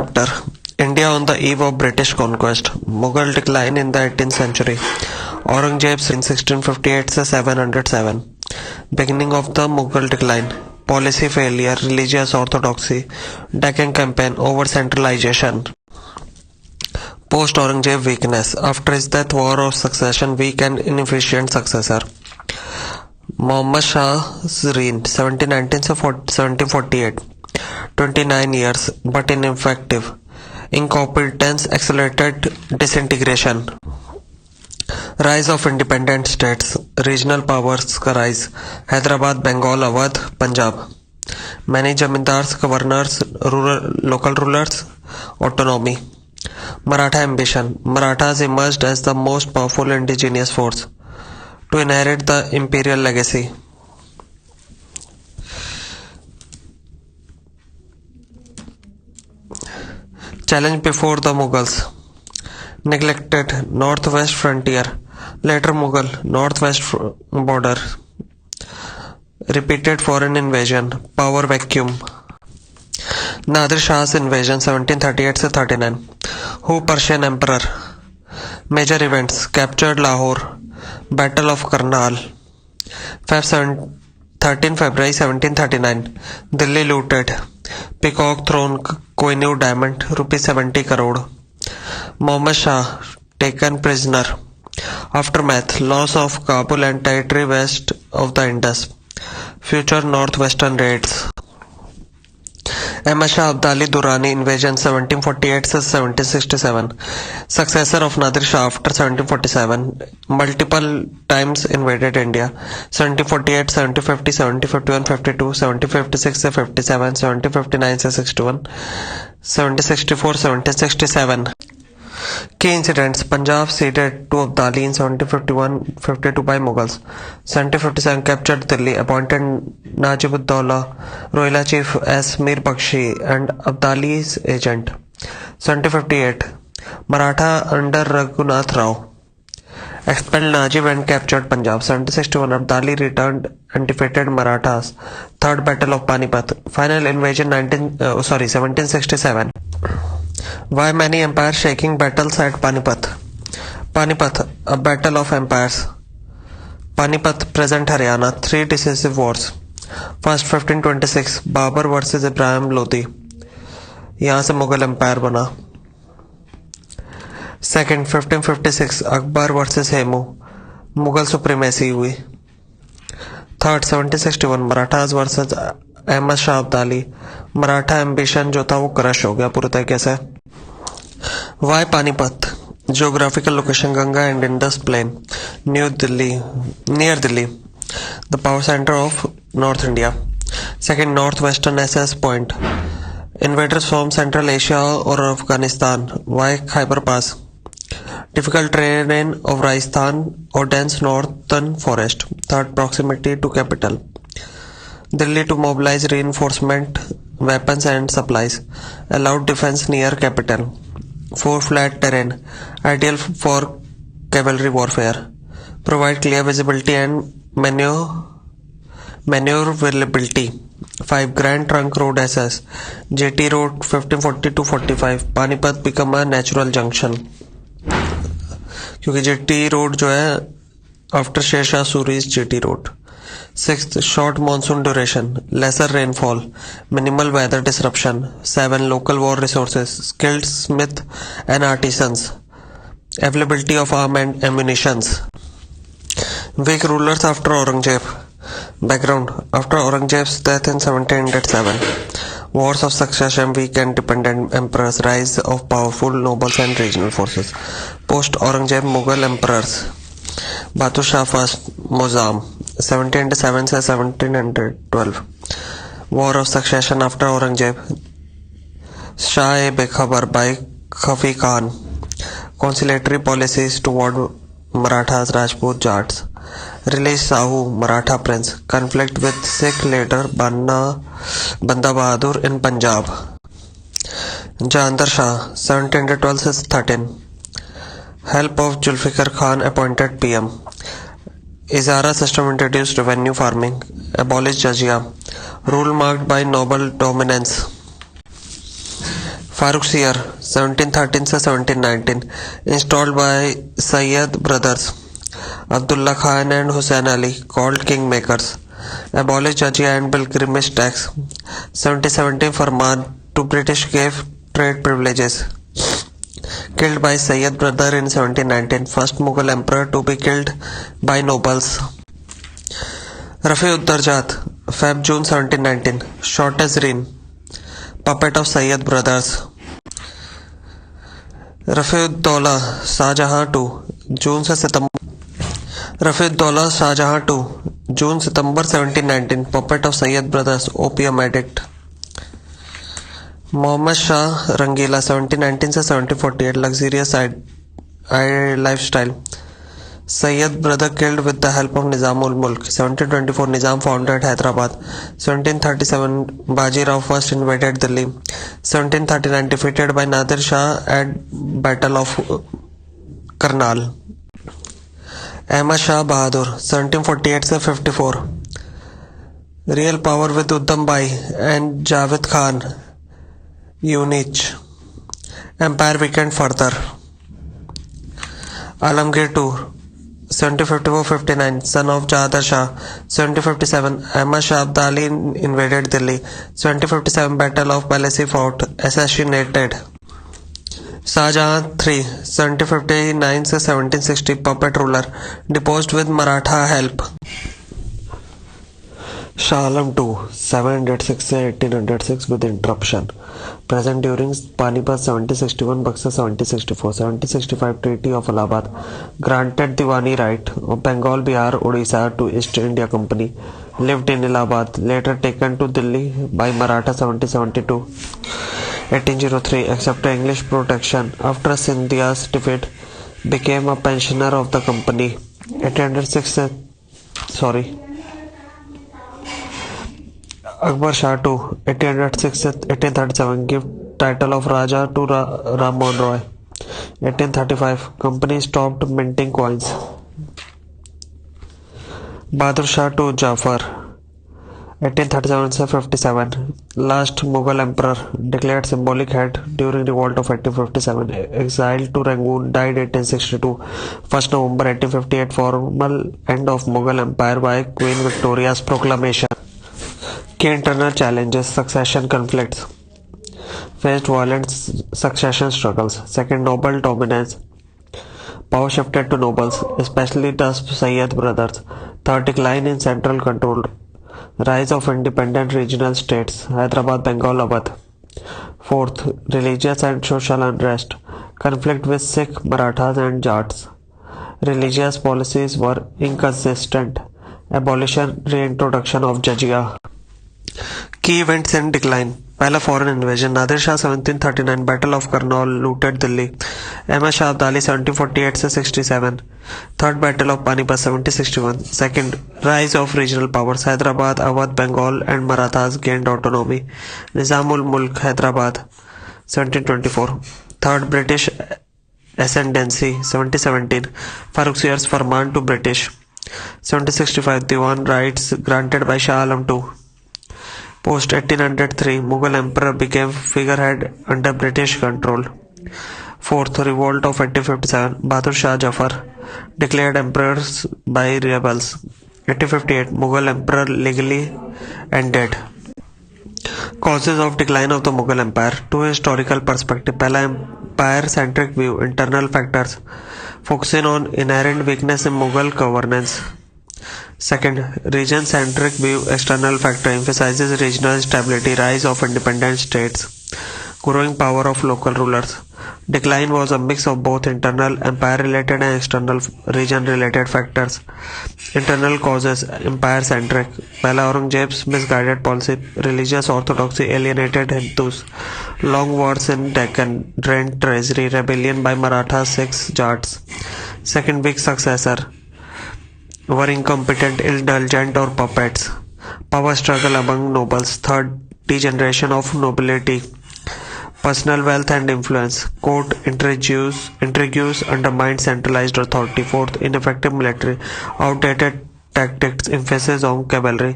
Chapter India on the eve of British conquest. Mughal decline in the 18th century. Aurangzeb's in 1658 से 707. Beginning of the Mughal decline. Policy failure, religious orthodoxy, Deccan campaign, over centralization. Post Aurangzeb weakness. After his death, war of succession, weak and inefficient successor. Muhammad Shah's reign 1719 to 1748. 29 years, but ineffective. Incompetence, accelerated disintegration. Rise of independent states, regional powers का rise. Hyderabad, Bengal, Awadh, Punjab. Many zamindars, governors, local rulers, autonomy. Maratha ambition. Marathas emerged as the most powerful indigenous force to inherit the imperial legacy. Challenge before the Mughals. Neglected northwest frontier. Later Mughal northwest border. Repeated foreign invasion. Power vacuum. Nadir Shah's invasion 1738 to 39. Who Persian emperor. Major events. Captured Lahore. Battle of Karnal. 13 February 1739. Delhi looted. Peacock throne, Kohinoor diamond, ₹70 crore. Muhammad Shah taken prisoner. Aftermath, loss of Kabul and territory west of the Indus. Future northwestern raids. Ahmad Shah Abdali Durrani invasion 1748 to 1767. Successor of Nadir Shah after 1747. Multiple times invaded India. 1748, 1750, 1751, 52, 1756 to 57, 1759 to 61, 1764, 1767. Key incidents. Punjab ceded to Abdali in 1751-52 by Mughals. 1757 captured Delhi, appointed Najib-ud-Dawla Rohilla chief as Mir Bakshi and Abdali's agent. 1758 Maratha under Raghunath Rao expelled Najib and captured Punjab. 1761 Abdali returned and defeated Marathas. Third Battle of Panipat. Final invasion 1767. Why many empires shaking battles at Panipat? Panipat, a battle of empires. Panipat, present Haryana. 3 decisive wars. First 1526 Babar versus Ibrahim Lodi, यहाँ से Mughal empire बना. Second 1556 Akbar versus Hemu, Mughal supremacy हुई. Third 1761 Marathas versus Ahmad Shah Abdali, Maratha ambition जो था वो crush हो गया पूरी तरीके से. Why Panipat. Geographical location Ganga and Indus Plain, near Delhi, the power center of North India. Second, northwestern SS point. Invaders from Central Asia or Afghanistan. Why Khyber Pass? Difficult terrain of Rajasthan or dense northern forest. Third, proximity to capital. Delhi to mobilize reinforcement, weapons and supplies. Allowed defense near capital. 4, flat terrain, ideal for cavalry warfare. Provide clear visibility and maneuverability. 5, Grand Trunk Road SS, JT Road 1540-45. Panipat become a natural junction क्योंकि JT Road जो है after Sher-Shah Suri's JT Road. 6th, short monsoon duration, lesser rainfall, minimal weather disruption. 7, local war resources, skilled smith and artisans, availability of arm and ammunitions. Weak rulers after Aurangzeb. Background. After Aurangzeb's death in 1707, wars of succession, weak and dependent emperors, rise of powerful nobles and regional forces. Post Aurangzeb Mughal emperors. Batu Shah first, Mozam 1707 से 1712. War of succession after Aurangzeb. Shah-e-Bekhabar by Khafi Khan. Conciliatory policies toward Marathas, Rajput, Jats. Release Sahu, Maratha prince. Conflict with Sikh leader Banda Bahadur in Punjab. Jahandar Shah 1712 से 13. Help of Zulfikar Khan appointed PM. Izara system introduced revenue farming. Abolished jizya. Rule marked by noble dominance. Farrukhsiyar 1713 से 1719 installed by Sayyid brothers Abdullah Khan and Hussain Ali called kingmakers. Abolished jizya and pilgrimage tax. 1717 Farman to British gave trade privileges. Killed by Sayyid brother in 1719, first Mughal emperor to be killed by nobles. Rafi-ud-Darjat, Feb June 1719, shortest reign, puppet of Sayyid brothers. Rafi-ud-Dawla Shahjahan II, June से सितंबर. Rafi-ud-Dawla Shahjahan II, June September 1719, puppet of Sayyid brothers, opium addict. Mohammad Shah रंगीला 1719 से 1748, luxurious lifestyle. Sayyid brother killed with the help of Nizam ul Mulk. 1724 Nizam founded Hyderabad. 1737 Baji Rao first invaded Delhi. 1739 defeated by Nadir Shah at Battle of Karnal. Ahmad Shah Bahadur 1748 से 54, real power with Uddam Bai and Javed Khan. Unich. Empire weakened further. Alamgir II 1754-59, son of Jahadar Shah. 1757 Ahmad Shah Abdali invaded Delhi. 1757 Battle of Palasi Fort, assassinated. Shahjahan III 1759 से 1760, puppet ruler, deposed with Maratha help. Shah Alam II 706 से 1806 with interruption, present during Panipat 1761, Buxar 1764, 1765 Treaty of Allahabad, granted Diwani right of Bengal, Bihar, Odisha to East India Company, lived in Allahabad, later taken to Delhi by Maratha 1772. 1803 accepted English protection after Scindia's defeat, became a pensioner of the company. 1806 Akbar Shah II 1806 से 1837, give title of Raja to Ram Mohan Roy. 1835 company stopped minting coins. Bahadur Shah II Jafar 1837 से 57, last Mughal emperor, declared symbolic head during revolt of 1857, exiled to Rangoon, died 1862. 1st November 1858, formal end of Mughal empire by Queen Victoria's proclamation. Key internal challenges: succession conflicts, faced violent succession struggles. Second, noble dominance, power shifted to nobles, especially the Sayyid brothers. Third, decline in central control, rise of independent regional states, Hyderabad, Bengal, Awadh. Fourth, religious and social unrest, conflict with Sikh, Marathas and Jats. Religious policies were inconsistent, abolition, reintroduction of jizya. Key events in decline. पहला foreign invasion, Nadir Shah 1739, battle of Karnal, looted Delhi. Ahmad Shah Abdali 1748 से 67, third battle of Panipat 1761. Second, rise of regional powers, Hyderabad, Awadh, Bengal and Marathas gained autonomy. Nizam ul Mulk Hyderabad 1724. Third, British ascendancy 1717, Farrukhsiyar's Farman to British. 1765 Diwan rights granted by Shah Alam II. Post 1803 Mughal emperor became figurehead under British control. Fourth, revolt of 1857, Bahadur Shah Jafar declared emperors by rebels. 1858 Mughal emperor legally ended. Causes of decline of the Mughal empire. To historical perspective, पहला, empire centric view, internal factors, focusing on inherent weakness in Mughal governance. Second, region centric view, external factor, emphasizes regional stability, rise of independent states, growing power of local rulers. Decline was a mix of both internal empire related and external region related factors. Internal causes, empire centric, पहला, Aurangzeb's misguided policy, religious orthodoxy alienated Hindus, long wars in Deccan drained treasury, rebellion by Maratha Sikhs, Jats. Second, weak successor, were incompetent, indulgent or puppets, power struggle among nobles. Third, degeneration of nobility, personal wealth and influence, court intrigues undermined centralized authority. Fourth, ineffective military, outdated tactics, emphasis on cavalry,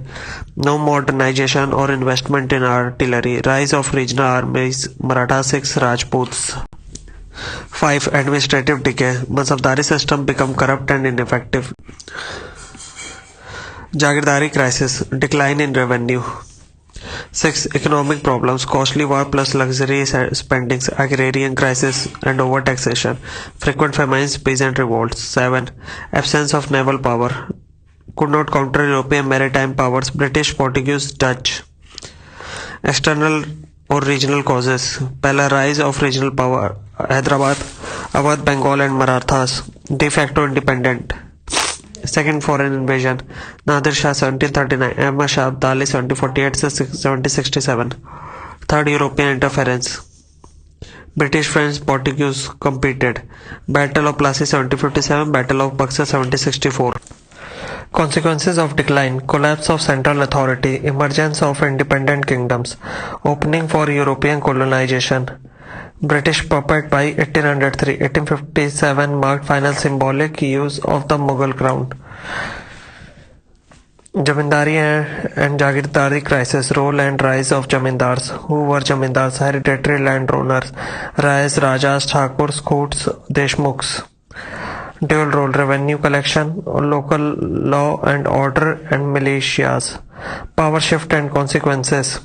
no modernization or investment in artillery, rise of regional armies, Maratha Sikhs, Rajputs. 5. Administrative decay, Mansabdari system become corrupt and ineffective. Jagirdari crisis, decline in revenue. 6. Economic problems, costly war plus luxury spendings, agrarian crisis and overtaxation, frequent famines, peasant revolts. 7. Absence of naval power, could not counter European maritime powers, British, Portuguese, Dutch. External or regional causes, पहला rise of regional power, Hyderabad, Awadh, Bengal and Marathas, de facto independent. Second foreign invasion, Nadir Shah 1739, Ahmad Shah Abdali 1748 से 1767. Third European interference, British, French, Portuguese competed. Battle of Plassey 1757, Battle of Buxar 1764. Consequences of decline, collapse of central authority, emergence of independent kingdoms, opening for European colonization. British puppet by 1803, 1857 marked final symbolic use of the Mughal crown. Jamindari and Jagirdari crisis, role and rise of Jamindars. Who were Jamindars? Hereditary landowners, Rais, Rajas, Thakurs, Khoots, Deshmukhs. Dual role, revenue collection, local law and order and militias. Power shift and consequences.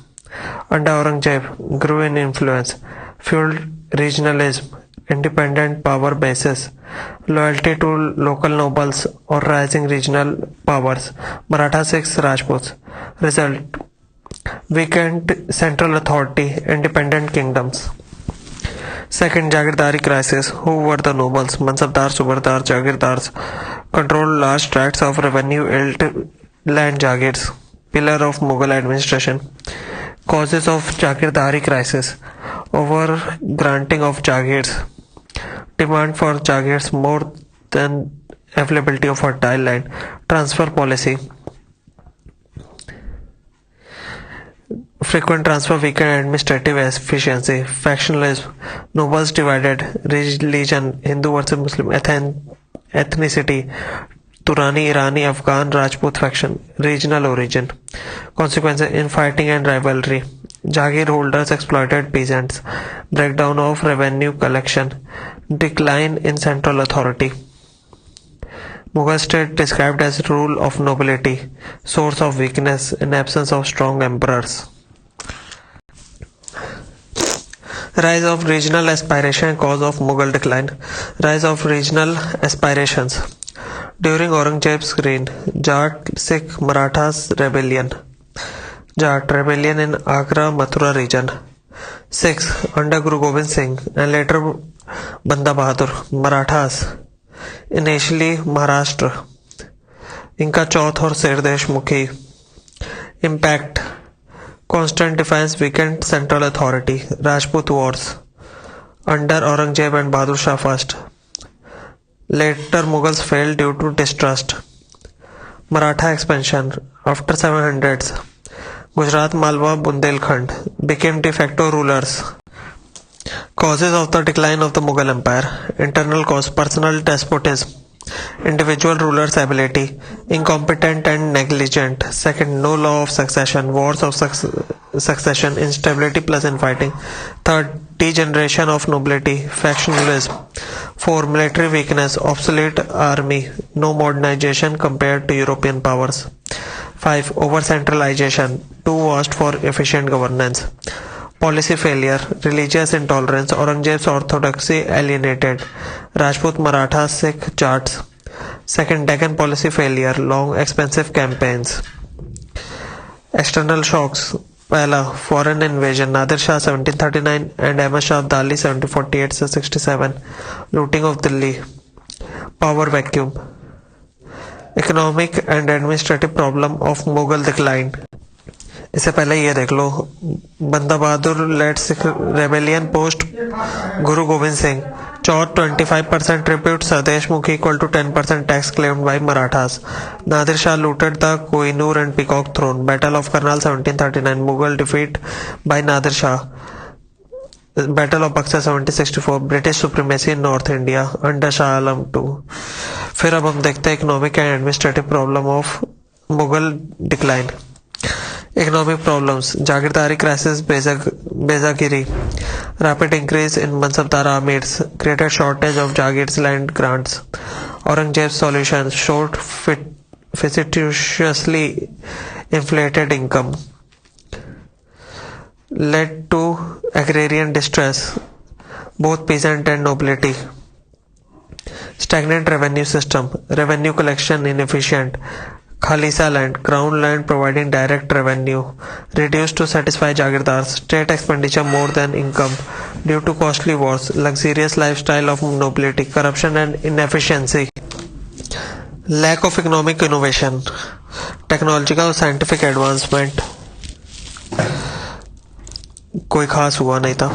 Under Aurangzeb, grew in influence, fueled regionalism, independent power bases, loyalty to local nobles or rising regional powers, Maratha Sikhs, Rajputs. Result, weakened central authority, independent kingdoms. Second Jagirdari crisis, who were the nobles? Mansabdar, Subardar, Jagirdars controlled large tracts of revenue land Jagirs, pillar of Mughal administration. Causes of Jagirdari crisis, over granting of Jagirs, demand for Jagirs more than availability of fertile land, transfer policy, frequent transfer, weakened administrative efficiency, factionalism, nobles divided, religion, Hindu versus Muslim, ethnicity, Turani, Irani, Afghan, Rajput faction, regional origin. Consequences, infighting and rivalry, Jagir holders exploited peasants, breakdown of revenue collection, decline in central authority. Mughal state described as rule of nobility, source of weakness in absence of strong emperors. Rise of regional aspiration, cause of Mughal decline. Rise of regional aspirations. During Aurangzeb's reign, Jat Sikh Marathas rebellion. Jat rebellion in Agra Mathura region. 6. Under Guru Gobind Singh and later Banda Bahadur, Marathas. Initially Maharashtra. इनका चौथ और शेर Deshmukhi. Impact, constant defiance, weakened central authority, Rajput wars under Aurangzeb and Bahadur Shah first. Later Mughals failed due to distrust. Maratha expansion after 700s. Gujarat, Malwa, Bundelkhand became de facto rulers. Causes of the decline of the Mughal Empire. Internal cause, personal despotism, individual ruler's ability, incompetent and negligent. Second, no law of succession, wars of succession, instability plus infighting. Third, degeneration of nobility, factionalism. 4. Military weakness, obsolete army, no modernization compared to European powers. 5. Over centralization, too vast for efficient governance. Policy failure, religious intolerance, Aurangzeb's orthodoxy alienated, Rajput, Maratha, Sikh, Jats. Second, Deccan policy failure, long expensive campaigns. External shocks, पहला foreign invasion, Nadir Shah 1739 and Ahmad Shah Abdali 1748 से 67, looting of Delhi. Power vacuum, economic and administrative problem of Mughal decline. इससे पहले ये देख लो, बंदा बहादुर lead Sikh rebellion post Guru Govind Singh, Chauth 25% tribute, Sadeshmukh equal to 10% tax claimed by Marathas. Nadir Shah looted the Kohinoor and Peacock throne. Battle of Karnal 1739, Mughal defeat by Nadir Shah. Battle of Buxar 1764, British supremacy in North India under Shah Alam II. फिर अब हम देखते हैं economic and administrative problem of Mughal decline. Economic problems: Jagirdari crisis, Bezagiri, rapid increase in Mansabdar Amirs, created shortage of Jagir's land grants. Aurangzeb's solution: short, fictitiously inflated income, led to agrarian distress, both peasant and nobility. Stagnant revenue system, revenue collection inefficient. Khalisa land, crown land providing direct revenue, reduced to satisfy Jagirdars, state expenditure more than income due to costly wars, luxurious lifestyle of nobility, corruption and inefficiency. Lack of economic innovation, technological scientific advancement कोई खास हुआ नहीं था,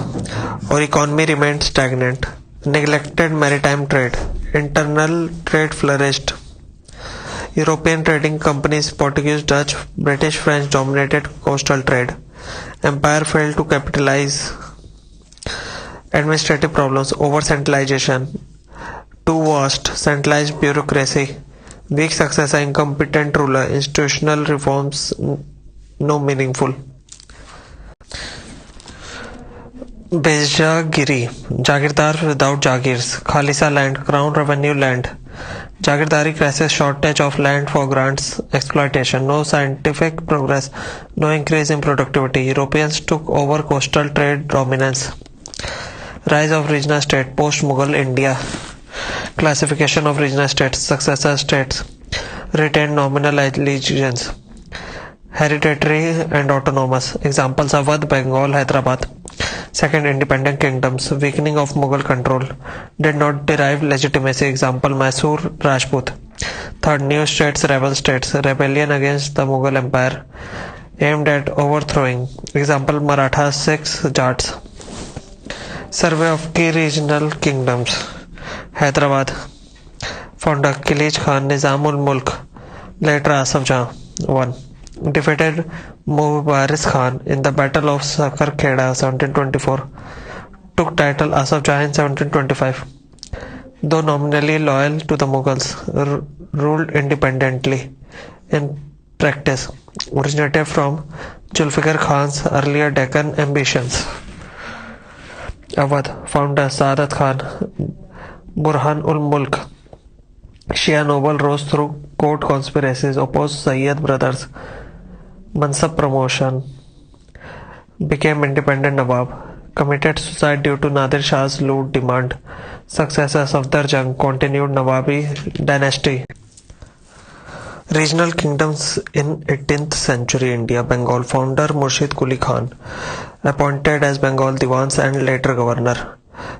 और economy remained stagnant. Neglected maritime trade, internal trade flourished. European trading companies, Portuguese, Dutch, British, French dominated coastal trade. Empire failed to capitalize. Administrative problems: over centralization, too vast, centralized bureaucracy, weak successor, incompetent ruler, institutional reforms no meaningful. Bezagiri, Jagirdar without Jagirs, Khalisa land, crown revenue land. Jagirdari crisis, shortage of land for grants, exploitation, no scientific progress, no increase in productivity. Europeans took over coastal trade dominance. Rise of regional state, post-Mughal India. Classification of regional states, successor states, retained nominal allegiance, hereditary and autonomous. Examples: Awadh, Bengal, Hyderabad. Second, independent kingdoms, weakening of Mughal control, did not derive legitimacy. Example: Mysore, Rajput. Third, new states, rebel states, rebellion against the Mughal Empire, aimed at overthrowing. Example: Maratha, Sikhs, Jats. Survey of key regional kingdoms. Hyderabad. Founder: Khilji Khan, Nizamul Mulk, later Asaf Jah. 1. Defeated Mubarak Khan in the Battle of Sakar Kheda 1724. Took title Asaf Jah in 1725. Though nominally loyal to the Mughals, ruled independently. In practice, originated from Zulfikar Khan's earlier Deccan ambitions. Awadh. Founder: Saadat Khan, Burhan ul Mulk. Shia noble rose through court conspiracies, opposed Sayyid brothers. Mansab promotion. Became independent Nawab. Committed suicide due to Nadir Shah's loot demand. Successor Safdar Jung continued Nawabi dynasty. Regional kingdoms in 18th century India. Bengal. Founder Murshid Quli Khan. Appointed as Bengal Diwans and later governor.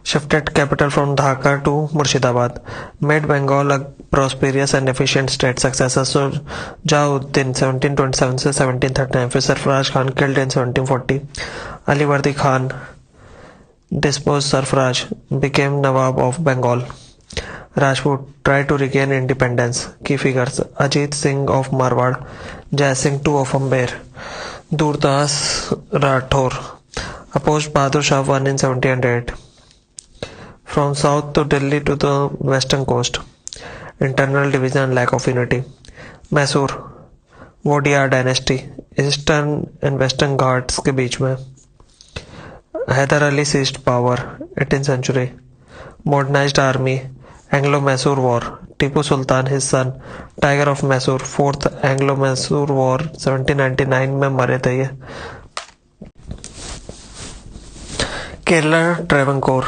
Shifted capital from Dhaka to Murshidabad. Made Bengal a prosperous and efficient state. Successor Shujauddin 1727 to 1739. Sarfaraj Khan killed in 1740. Ali Vardi Khan deposed Sarfaraj. Became Nawab of Bengal. Rajput tried to regain independence. Key figures: Ajit Singh of Marwar, Jai Singh II of Amber, Durdas Rathore. Opposed Bahadur Shah won in 1708. From south to Delhi to the western coast. Internal division and lack of unity. Mysore, Wadiyar dynasty, eastern and western Ghats के बीच में. Hyder Ali seized power, 18th century. Modernized army, Anglo-Mysore War. Tipu Sultan, his son, Tiger of Mysore, 4th Anglo-Mysore War, 1799 में मरे थे ये. Kerala Travancore.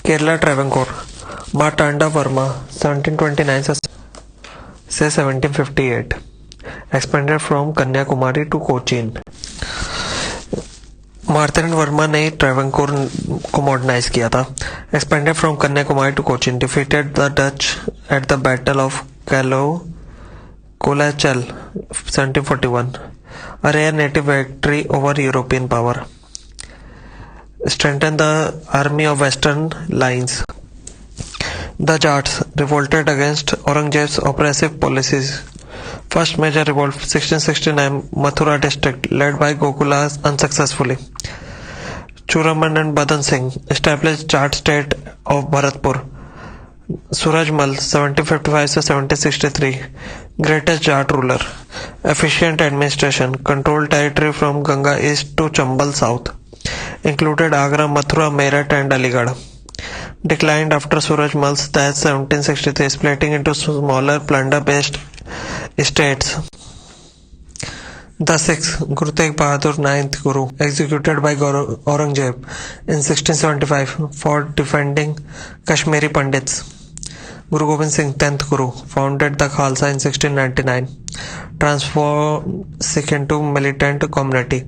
Kerala Travancore. Martanda Verma 1729 से 1758. Expanded from Kanyakumari to Cochin. Martand Verma ने ट्रेवंकोर को modernise किया था. Expanded from Kanyakumari to Cochin. Defeated the Dutch at the battle of Colachel 1741. A rare native victory over European power. Strengthened the army of western lines. The Jats revolted against Aurangzeb's oppressive policies. First major revolt 1669 Mathura district led by Gokula unsuccessfully. Churaman and Badan Singh established Jat state of Bharatpur. Surajmal 1755 to 1763 greatest Jat ruler. Efficient administration, controlled territory from Ganga east to Chambal south. Included Agra, Mathura, Meerut and Aligarh. Declined after Surajmal's death 1763, splitting into smaller plunder-based estates. The sixth, Guru Tegh Bahadur, ninth Guru, executed by Aurangzeb in 1675 for defending Kashmiri Pandits. Guru Gobind Singh, 10th Guru, founded the Khalsa in 1699, transformed Sikh into militant community,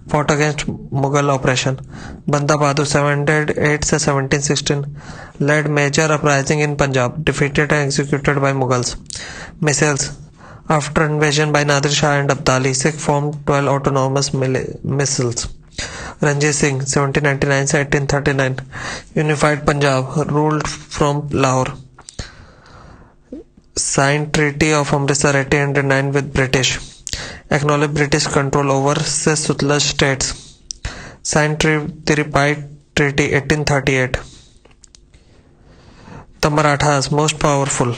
fought against Mughal oppression. Banda Bahadur, 708 to 1716, led major uprising in Punjab, defeated and executed by Mughals. Missiles. After invasion by Nadir Shah and Abdali, Sikh formed 12 autonomous missiles. Ranjit Singh, 1799 to 1839, unified Punjab, ruled from Lahore. Signed Treaty of Amritsar 1809 with British. Acknowledged British control over Sis Sutlej states. Signed Tirupati Treaty 1838. The Marathas, most powerful.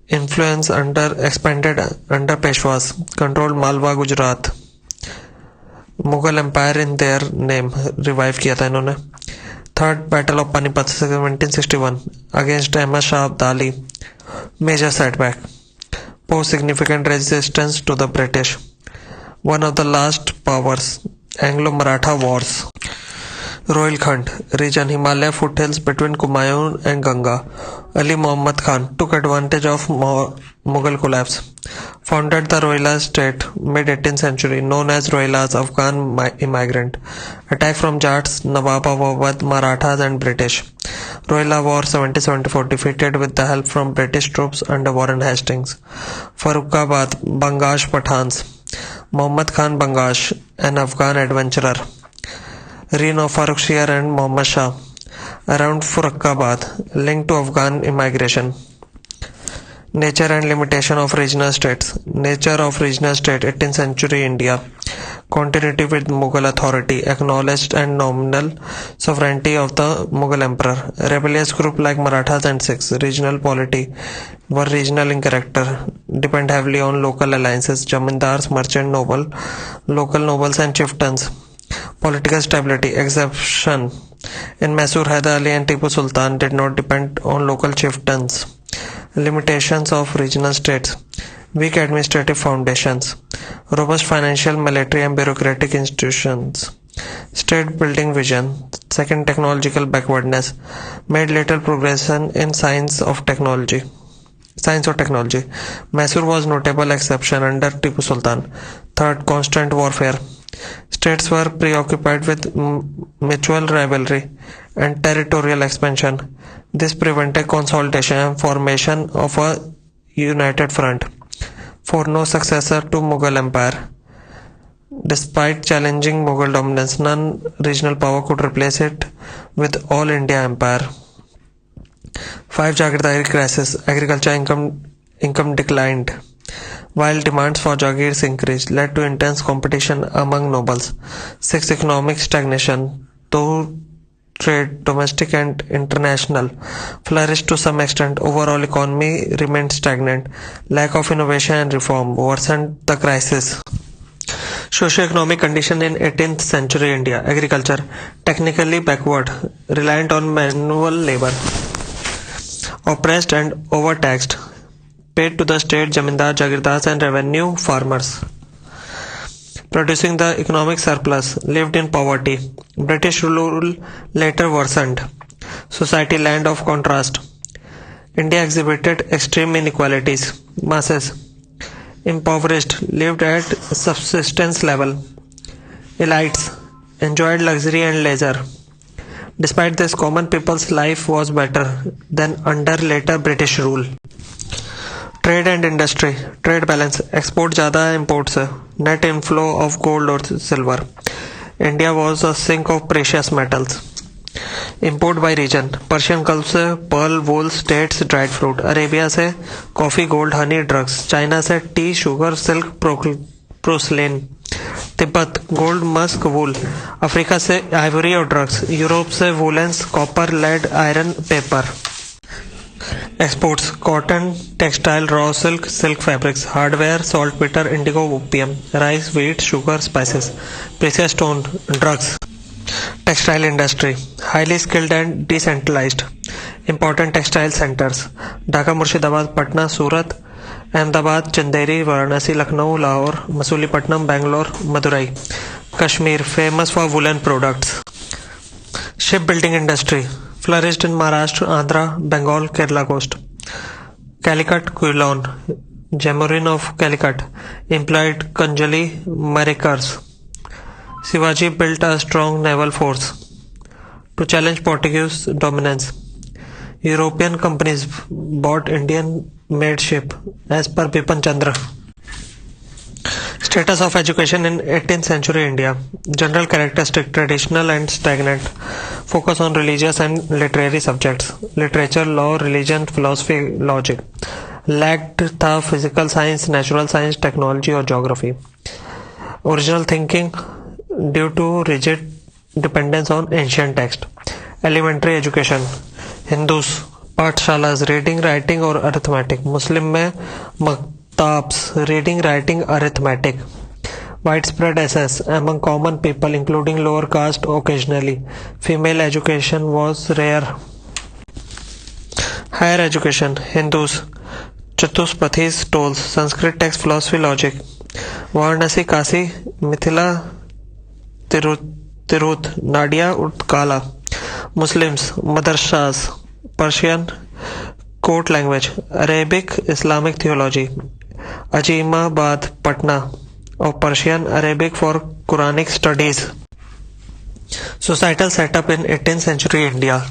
Influence expanded under Peshwas, controlled Malwa, Gujarat. Mughal Empire in their name, revive किया था इन्होंने. Third Battle of Panipat 1761 against Ahmad Shah Abdali, major setback. Posed significant resistance to the British. One of the last powers, Anglo-Maratha Wars. Rohilkhand region, Himalaya foothills between Kumaon and Ganga. Ali Muhammad Khan took advantage of Mughal collapse. Founded the Rohilla state mid-18th century, known as Rohillas, Afghan immigrant. Attack from Jats, Nawab Awadh, Marathas and British. Rohilla War 1774, defeated with the help from British troops under Warren Hastings. Farrukhabad, Bangash Pathans. Muhammad Khan Bangash, an Afghan adventurer. Reign of Farrukhsiyar and Muhammad Shah. Around Farrukhabad, linked to Afghan immigration. Nature and limitation of regional states. Nature of regional state, 18th century India. Continuity with Mughal authority, acknowledged and nominal sovereignty of the Mughal emperor. Rebellious group like Marathas and Sikhs. Regional polity were regional in character, depend heavily on local alliances, jamindars, merchant noble, local nobles and chieftains. Political stability, exception. In Mysore, Hyder Ali and Tipu Sultan did not depend on local chieftains. Limitations of regional states. Weak administrative foundations. Robust financial, military and bureaucratic institutions. State building vision. Second, technological backwardness. Made little progression in science or technology. Mysore was notable exception under Tipu Sultan. Third, constant warfare. States were preoccupied with mutual rivalry and territorial expansion. This prevented consolidation and formation of a united front. For no successor to Mughal Empire. Despite challenging Mughal dominance, none regional power could replace it with All India Empire. 5. Jagirdari crisis. Agriculture income declined, while demands for Jagirs increased, led to intense competition among nobles. 6. Economic stagnation. Though trade, domestic and international, flourished to some extent, overall economy remained stagnant. Lack of innovation and reform worsened the crisis. Socio-economic condition in 18th century India. Agriculture, technically backward, reliant on manual labor, oppressed and overtaxed, paid to the state, jamindar, jagirdars and revenue farmers. Producing the economic surplus, lived in poverty. British rule later worsened. Society, land of contrast. India exhibited extreme inequalities. Masses, impoverished, lived at subsistence level. Elites, enjoyed luxury and leisure. Despite this, common people's life was better than under later British rule. Trade and industry. Trade balance. Export ज़्यादा है, import से. Net inflow of gold or silver. India was a sink of precious metals. Import by region. Persian Gulf से pearl, wool, dates, dried fruit. Arabia से coffee, gold, honey, drugs. China से tea, sugar, silk, porcelain. Tibet gold, musk, wool. Africa से ivory और drugs. Europe से woollens, copper, lead, iron, paper. Exports cotton, textile, raw silk, silk fabrics. Hardware saltpetre, indigo, opium. Rice, wheat, sugar, spices. Precious stone, drugs. Textile industry highly skilled and decentralised. Important textile centres Dhaka, Murshidabad, Patna, Surat, Ahmedabad, Chanderi, Varanasi, Lucknow, Lahore, Masulipatnam, Bangalore, Madurai. Kashmir famous for woollen products. Ship building industry flourished in Maharashtra, Andhra, Bengal, Kerala coast. Calicut, Quilon, Zamorin of Calicut, employed Kanjali Marekars. Shivaji built a strong naval force to challenge Portuguese dominance. European companies bought Indian-made ship as per Bipan Chandra. Status of education in 18th century India. General characteristic traditional and stagnant. Focus on religious and literary subjects. Literature, law, religion, philosophy, logic. Lacked था physical science, natural science, technology और geography. Original thinking due to rigid dependence on ancient text. Elementary education. Hindus pathshalas reading writing और arithmetic. Muslim में maktabs reading writing arithmetic. Widespread access among common people including lower caste occasionally. Female education was rare. Higher education. Hindus chatuspathis tols. Sanskrit text philosophy logic. Varanasi, Kashi, Mithila, Tirhut, Nadia, Utkala. Muslims madrasas. Persian court language. Arabic Islamic theology. Azimabad, Patna. और Persian Arabic for Quranic studies. Societal setup in 18th century India.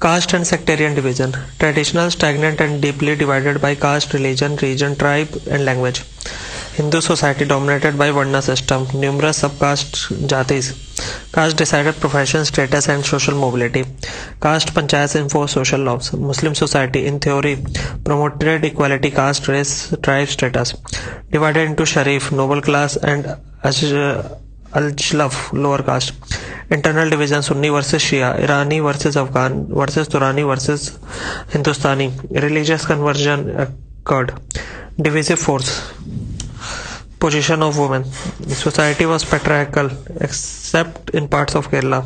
Caste and sectarian division. Traditional, stagnant and deeply divided by caste, religion, region, tribe and language. Hindu society dominated by Varna system. Numerous subcaste jatis. Caste decided profession, status and social mobility. Caste panchayats enforced social laws. Muslim society in theory promoted equality, caste, race, tribe status. Divided into Sharif, noble class and Al-Jalaf, lower caste. Internal division Sunni versus Shia, Irani versus Afghan versus Turani versus Hindustani. Religious conversion occurred. Divisive force. Position of women. Society was patriarchal except in parts of Kerala.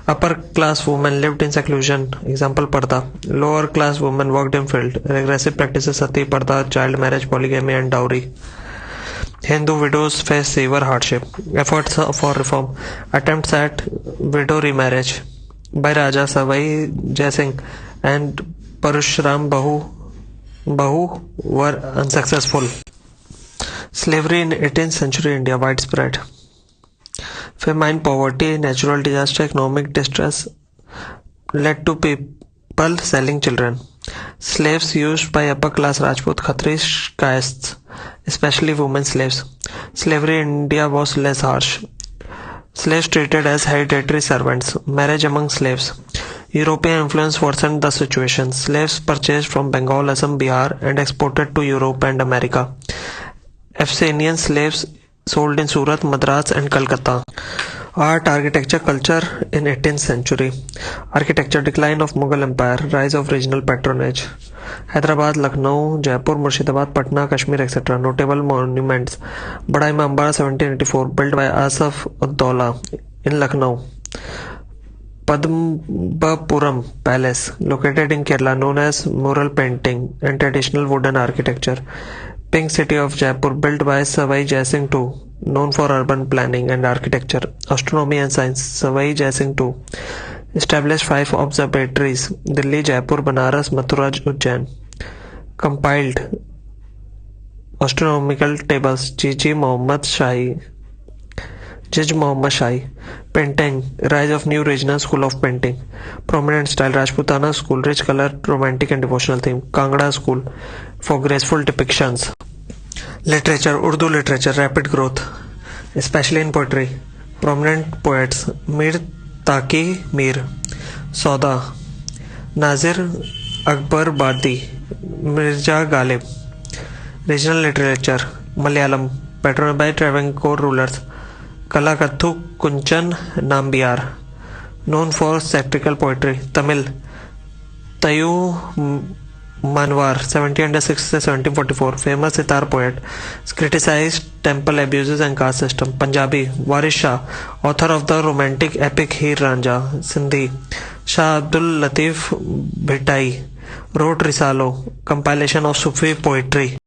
Upper class women lived in seclusion. Example Parda. Lower class women worked in field. Regressive practices Sati, Parda, child marriage, polygamy and dowry. Hindu widows face severe hardship. Efforts for reform. Attempts at widow remarriage by Raja Savai Jai Singh and Parashuram Bahu were unsuccessful. Slavery in 18th century India widespread. Famine, poverty, natural disaster, economic distress led to people selling children. Slaves used by upper class Rajput, Khatri castes, especially women slaves. Slavery in India was less harsh. Slaves treated as hereditary servants. Marriage among slaves. European influence worsened the situation. Slaves purchased from Bengal, Assam, Bihar and exported to Europe and America. Abyssinian slaves sold in Surat, Madras and Calcutta. Art, architecture, culture in 18th century. Architecture, decline of Mughal Empire, rise of regional patronage. Hyderabad, Lucknow, Jaipur, Murshidabad, Patna, Kashmir, etc. Notable monuments. Bada Imam Bara 1784, built by Asaf Ud-Daula in Lucknow. Padmapuram Palace, located in Kerala, known as mural painting and traditional wooden architecture. Pink City of Jaipur, built by Savai Jai Singh II, known for urban planning and architecture. Astronomy and science, Savai Jai Singh II. Established 5 observatories, Delhi, Jaipur, Banaras, Mathura, Ujjain. Compiled astronomical tables, Jiji Muhammad Shahi. Painting, rise of new regional school of painting. Prominent style, Rajputana school, rich color, romantic and devotional theme. Kangra school, for graceful depictions. Literature, Urdu literature, rapid growth, especially in poetry. Prominent poets, Mir Taqi Mir, Sauda, Nazir Akbar Badi, Mirza Ghalib. Regional literature, Malayalam, patronized by Travancore rulers. Kalakathu Kunchan Nambiar, known for satirical poetry. Tamil, Tayu Manwar, 1706 to 1744, famous sitar poet, criticized temple abuses and caste system. Punjabi, Waris Shah, author of the romantic epic Heer Ranjha. Sindhi, Shah Abdul Latif Bhittai, wrote Risalo, compilation of Sufi poetry.